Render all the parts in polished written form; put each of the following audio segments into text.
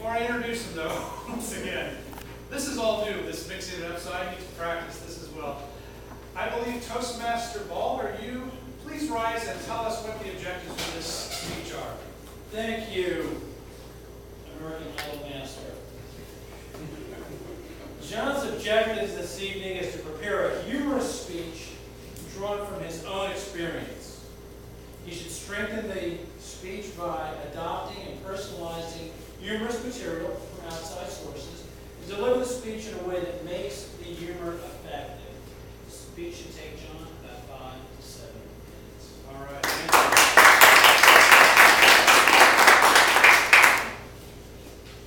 Before I introduce him, though, once again, this is all new, this mixing it up, so I need to practice this as well. I believe Toastmaster Ball, are you? Please rise and tell us what the objectives of this speech are. Thank you, American Idol Master. John's objectives this evening is to prepare a humorous speech drawn from his own experience. He should strengthen the speech by adopting and personalizing humorous material from outside sources and deliver the speech in a way that makes the humor effective. The speech should take John about 5 to 7 minutes. All right, thank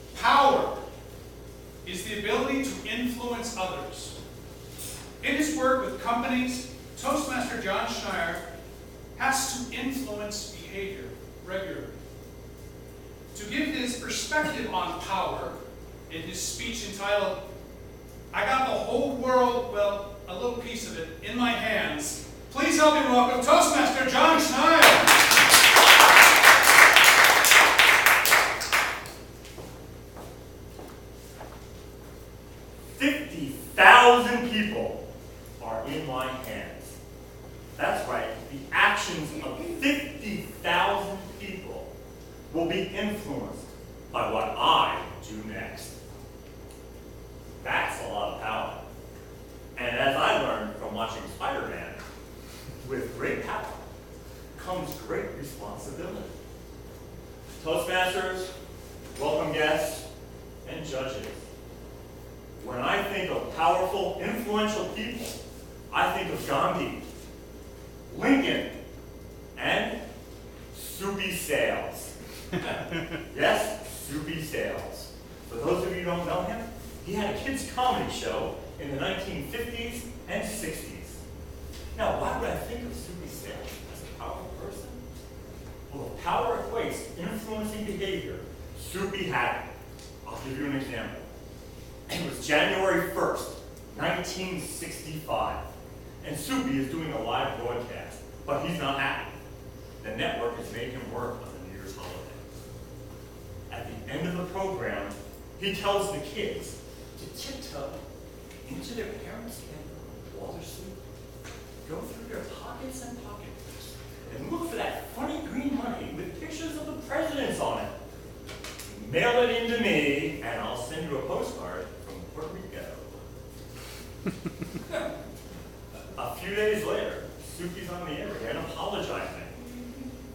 you. Power is the ability to influence others. In his work with companies, Toastmaster John Schneyer has to influence behavior regularly. To give his perspective on power, in his speech entitled, "I Got the Whole World, well, a little piece of it, in my hands," please help me welcome Toastmaster John Schneyer. 50,000 people are in my hands. That's right, the actions of 50,000 people will be influenced by what I do next. That's a lot of power. And as I learned from watching Spider-Man, with great power comes great responsibility. Toastmasters, welcome guests, and judges. When I think of powerful, influential people, I think of Gandhi, Lincoln, and Soupy Sales. Yes, Soupy Sales. For those of you who don't know him, he had a kids' comedy show in the 1950s and 60s. Now, why would I think of Soupy Sales as a powerful person? Well, if power equates to influencing behavior, Soupy had it. I'll give you an example. It was January 1st, 1965, and Soupy is doing a live broadcast, but he's not happy. The network has made him work on the New Year's holiday. At the end of the program, he tells the kids to tiptoe into their parents' bedroom while they're sleeping, go through their pockets and pocketbooks, and look for that funny green money with pictures of the presidents on it. Mail it in to me, and I'll send you a postcard from Puerto Rico. A few days later, Soupy's on the air again apologizing.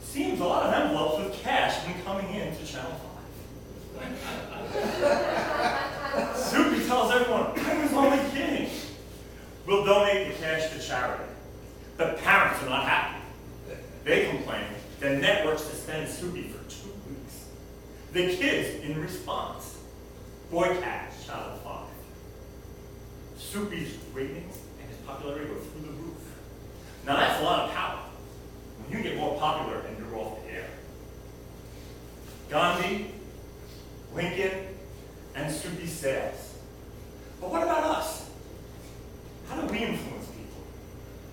Seems a lot of envelopes with cash have been coming in to Channel 5. Soupy tells everyone, I was only kidding. We'll donate the cash to charity. The parents are not happy. They complain the network suspends Soupy for 2 weeks. The kids, in response, boycott Channel 5. Soupy's ratings and his popularity go through the roof. Now that's a lot of power. When you get more popular and you're off the air. Gandhi, Lincoln, and Soupy Sales. But what about us? How do we influence people?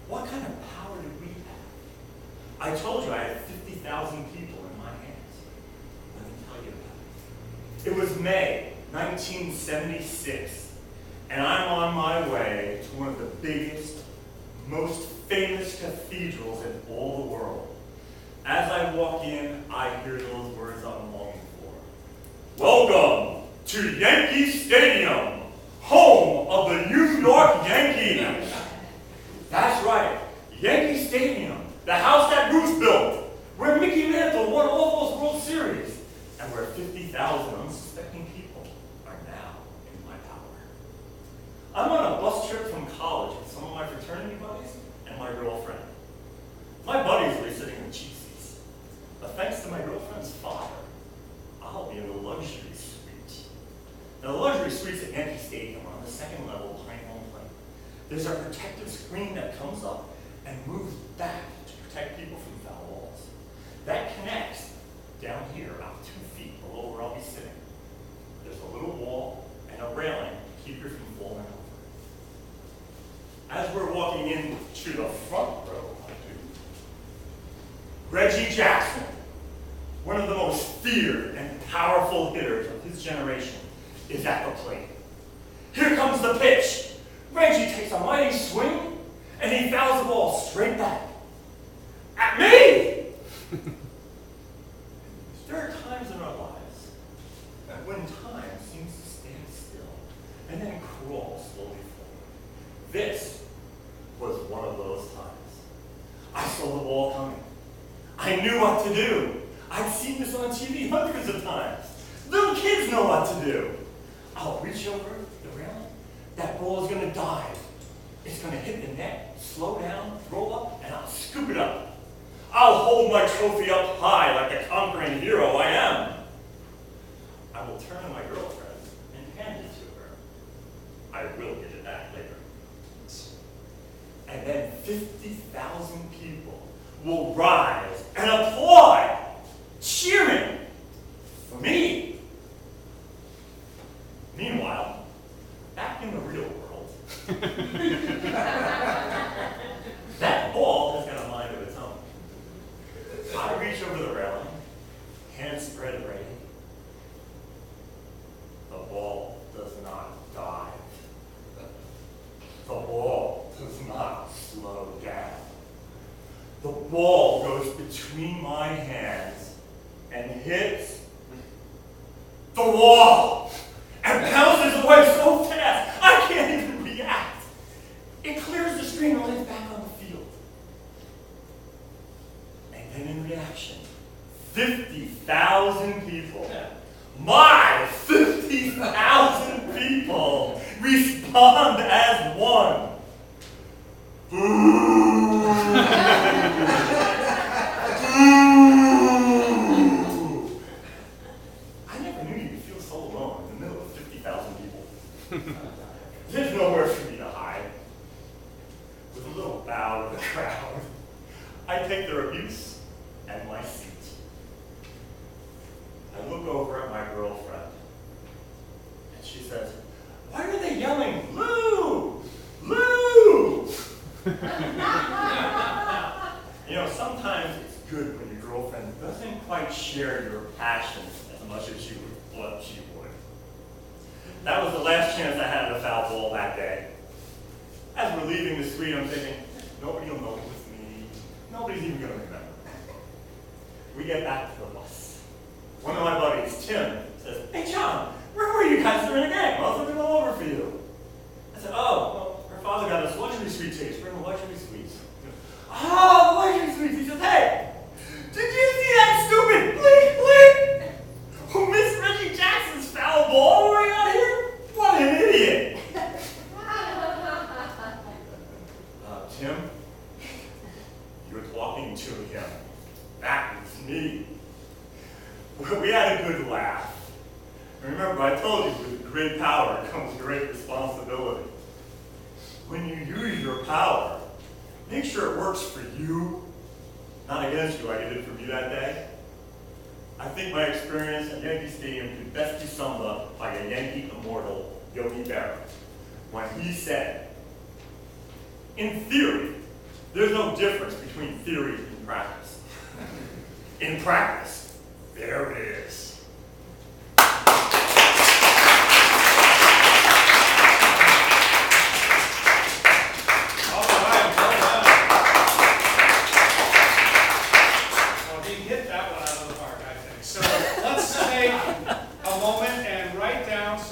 What kind of power do we have? I told you I had 50,000 people in my hands. Let me tell you about it. It was May 1976, and I'm on my way to one of the biggest, most famous cathedrals in all the world. As I walk in, I hear those words I'm longing for. Welcome to Yankee Stadium, home of the New York Yankees. That's right, Yankee Stadium, the house that Bruce built, where Mickey Mantle won all those World Series, and where 50,000 unsuspecting people are now in my power. I'm on a bus trip from college with some of my fraternity buddies and my girlfriend. My buddies will be sitting in the cheap seats, but thanks to my girlfriend's father, I'll be in the luxury suite. Now, the luxury suites at Yankee Stadium are on the second level behind home plate. There's a protective screen that comes up and moves back to protect people from foul walls. That connects down here, about 2 feet below where I'll be sitting. There's a little wall and a railing to keep you from falling over. As we're walking into the front row, Reggie Jackson, one of the most feared and powerful hitters of his generation is at the plate. Here comes the pitch. Reggie takes a mighty swing, and he fouls the ball straight back. At me! There are times in our lives that when time seems to stand still and then crawl slowly forward. This was one of those times. I saw the ball coming. I knew what to do. I've seen this on TV hundreds of times. Little kids know what to do. I'll reach over the railing. That ball is going to dive. It's going to hit the net, slow down, roll up, and I'll scoop it up. I'll hold my trophy up high like the conquering hero I am. I will turn to my girlfriend and hand it to her. I will get it back later. And then 50,000 people will rise and applaud, cheering for me. Meanwhile, back in the real world, that ball has got a mind of its own. I reach over the railing, hands spread ready. The ball does not dive. The ball does not slow down. The ball goes between my hands and hits the wall and bounces away so fast I can't even react. It clears the screen and lays back on the field. And then in reaction, 50,000 people, my 50,000 people respond as one. Boo! I never knew you could feel so alone in the middle of 50,000 people. There's nowhere for me to hide. With a little bow to the crowd, I take their abuse and my seat. I look over at my girlfriend, and she says, "Why are they yelling, Lou? Lou?" You know, sometimes it's good when your girlfriend doesn't quite share your passion as much as you thought she would. That was the last chance I had to foul ball that day. As we're leaving the suite, I'm thinking, nobody will know it was me. Nobody's even going to remember. We get back to the bus. One of my buddies, Tim, says, "Hey, John, where were you guys during the game? I was looking all over for you." I said, "Oh, well, her father got us luxury suite tickets. We're in the luxury suites." "Oh, the luxury suites." He says, "Hey, did you see that stupid blink blink who missed Reggie Jackson's foul ball right out here? What an idiot." Tim, you're talking to him. That was me. We had a good laugh. Remember, I told you with great power comes great responsibility. When you use your power, make sure it works for you, not against you like it did for me that day. I think my experience at Yankee Stadium could best be summed up by a Yankee immortal, Yogi Berra, when he said, "In theory, there's no difference between theory and practice. In practice, there is."